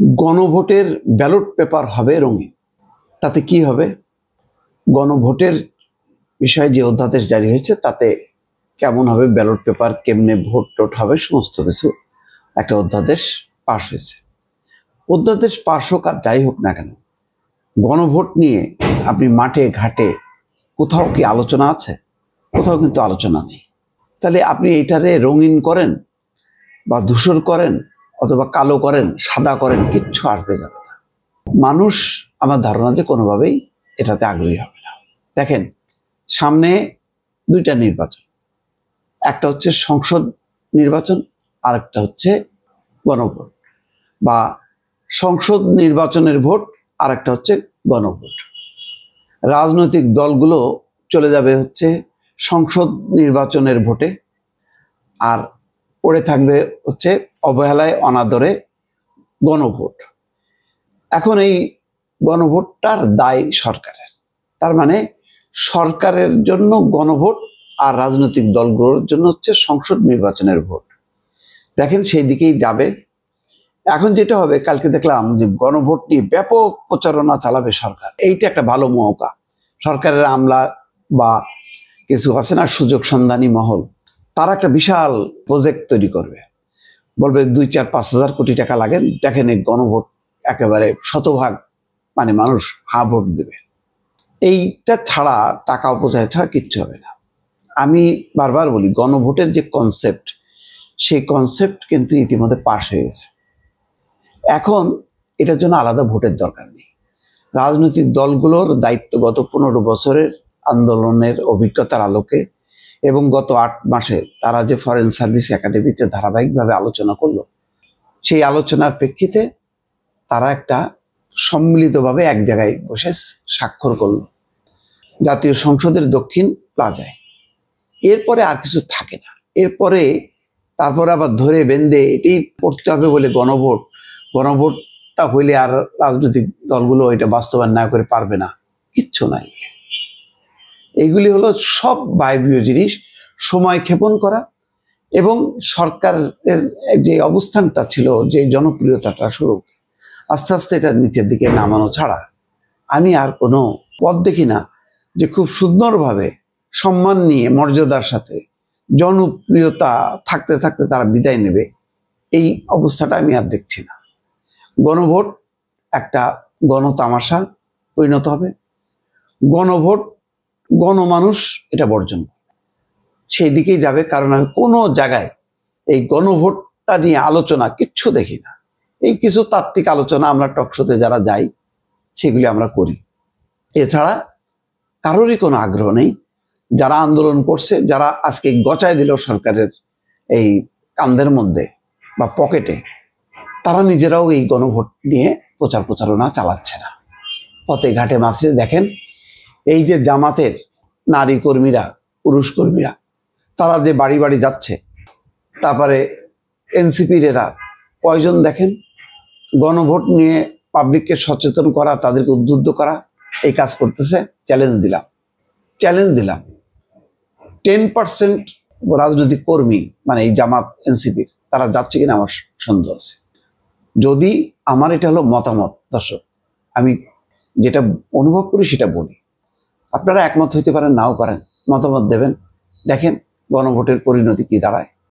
গণভোটের ballot paper হবে রঙিন। তাতে কি হবে? গণভোটের বিষয়ে যে অধ্যাদেশ জারি হয়েছে তাতে কেমন হবে ব্যালট পেপার, কেমনে ভোট টোট হবে, সমস্ত কিছু একটা অধ্যাদেশ পাশ হয়েছে। অধ্যাদেশ পাশ হোক আর যাই হোক না কেন, গণভোট নিয়ে আপনি মাঠে ঘাটে কোথাও কি আলোচনা আছে? কোথাও কিন্তু আলোচনা নেই। তাহলে আপনি এইটারে রঙিন করেন বা ধূসর করেন অথবা কালো করেন, সাদা করেন, কিচ্ছু আসবে যাবে না। মানুষ আমার ধারণা যে কোনোভাবেই এটাতে আগ্রহী হবে না। দেখেন, সামনে দুইটা নির্বাচন, একটা হচ্ছে সংসদ নির্বাচন আর একটা হচ্ছে গণভোট, বা সংসদ নির্বাচনের ভোট আর একটা হচ্ছে গণভোট। রাজনৈতিক দলগুলো চলে যাবে হচ্ছে সংসদ নির্বাচনের ভোটে, আর পড়ে থাকবে হচ্ছে অবহেলায় অনাদরে গণভোট। এখন এই গণভোটটার দায় সরকারের, তার মানে সরকারের জন্য গণভোট আর রাজনৈতিক দলগুলোর জন্য হচ্ছে সংসদ নির্বাচনের ভোট। দেখেন সেই দিকেই যাবে। এখন যেটা হবে, কালকে দেখলাম যে গণভোট নিয়ে ব্যাপক প্রচারণা চালাবে সরকার। এইটা একটা ভালো মৌকা। সরকারের আমলা বা কিছু আছে না সুযোগ সন্ধানী মহল, তারা একটা বিশাল প্রজেক্ট তৈরি করবে, বলবে 2-4-5 হাজার কোটি টাকা লাগে, দেখেন এই গণভোট একেবারে শতভাগ মানে মানুষ হা ভোট দেবে। এইটা ছাড়া, টাকা অপচয় ছাড়া কিচ্ছু হবে না। আমি বারবার বলি, গণভোটের যে কনসেপ্ট, সেই কনসেপ্ট কিন্তু ইতিমধ্যে পাশ হয়ে গেছে। এখন এটার জন্য আলাদা ভোটের দরকার নেই। রাজনৈতিক দলগুলোর দায়িত্ব গত 15 বছরের আন্দোলনের অভিজ্ঞতার আলোকে এবং গত 8 মাসে তারা যে ফরেন সার্ভিস একাডেমিতে ধারাবাহিকভাবে আলোচনা করলো, সেই আলোচনার প্রেক্ষিতে তারা একটা সম্মিলিতভাবে এক জায়গায় বসে স্বাক্ষর করলো জাতীয় সংসদের দক্ষিণ প্লাজায়। এরপরে আর কিছু থাকে না। এরপরে তারপরে আবার ধরে বেঁধে এটাই করতে হবে বলে গণভোটটা হইলে আর রাজনৈতিক দলগুলো এটা বাস্তবায়ন না করে পারবে না, কিচ্ছু নাই। এইগুলি হলো সব বায়বীয় জিনিস, সময় ক্ষেপণ করা এবং সরকারের যে অবস্থানটা ছিল, যে জনপ্রিয়তাটা শুরু, আস্তে আস্তে এটা নিচের দিকে নামানো ছাড়া আমি আর কোনো পথ দেখি না যে খুব সুন্দরভাবে সম্মান নিয়ে মর্যাদার সাথে জনপ্রিয়তা থাকতে থাকতে তারা বিদায় নেবে। এই অবস্থাটা আমি আর দেখছি না। গণভোট একটা গণতামাশা পরিণত হবে। গণভোট, গণমানুষ এটা বর্জন করবে, সেই দিকেই যাবে। কারণ আমি কোনো জায়গায় এই গণভোটটা নিয়ে আলোচনা কিচ্ছু দেখি না। এই কিছু তাত্ত্বিক আলোচনা আমরা টকশোতে যারা যাই সেগুলি আমরা করি, এছাড়া কারোরই কোনো আগ্রহ নেই। যারা আন্দোলন করছে, যারা আজকে গচায় দিল সরকারের এই কান্দের মধ্যে বা পকেটে, তারা নিজেরাও এই গণভোট নিয়ে প্রচারণা চালাচ্ছে না। পথে ঘাটে মাঝে দেখেন এই যে জামাতের নারী কর্মীরা, পুরুষ কর্মীরা, তারা যে বাড়ি বাড়ি যাচ্ছে, তারপরে এনসিপির এরা কয়জন দেখেন গণভোট নিয়ে পাবলিককে সচেতন করা, তাদেরকে উদ্বুদ্ধ করা, এই কাজ করতেছে। চ্যালেঞ্জ দিলাম 10% রাজনৈতিক কর্মী, মানে এই জামাত এনসিপির, তারা যাচ্ছে কিনা আমার সন্দেহ আছে। যদি আমার এটা হলো মতামত, দর্শক, আমি যেটা অনুভব করি সেটা বলি। আপনারা একমত হইতে পারেন, নাও পারেন, মতামত দেবেন, দেখেন গণভোটের পরিণতি কি দাঁড়ায়।